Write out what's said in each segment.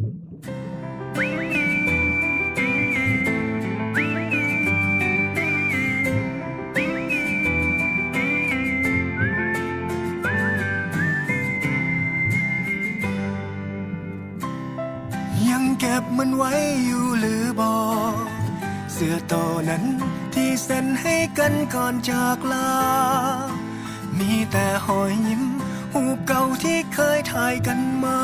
ยังเก็บมันไว้อยู่หรือบอกเสื้อตัวนั้นที่เซ็นให้กันก่อนจากลามีแต่หอยยิ้มหูเก่าที่เคยถ่ายกันมา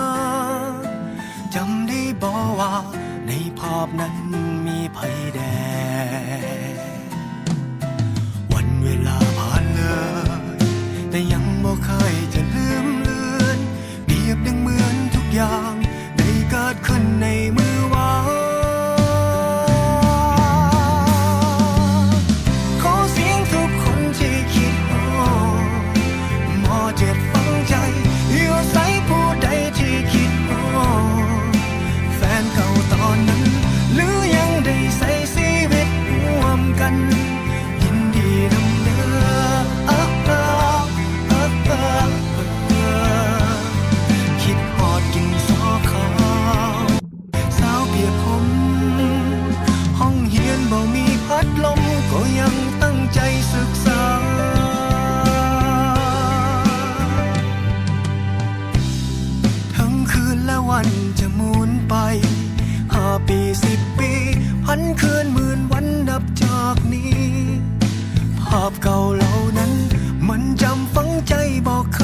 จำได้บอกว่าในภาพนั้นมีไผแดงวันเวลาผ่านเลยแต่ยังบ่เคยจะลืมเลือนเปรียบดังเหมือนทุกอย่างได้เกิดขึ้นในมือวานขอเสียงทุกคนที่คิดฮอดหมอเจ็บฝังใจอยู่ใส่ผู้ใดที่คิดฮอดแฟนเก่าตอนนั้นหรือยังได้ใส่ชีวิตร่วมกันยินดีนำเด้อคิดฮอดกินซอขาวสาวเปียกผมห้องเฮียนบ่มีพัดลมก็ยังตั้งใจศึกษาทั้งคืนและวันจะหมุนไป5 ปี10 ปีพันคืนหมื่นวันนับจากนี้ภาพเก่าเหล่านั้นมันจำฝังใจบอกเค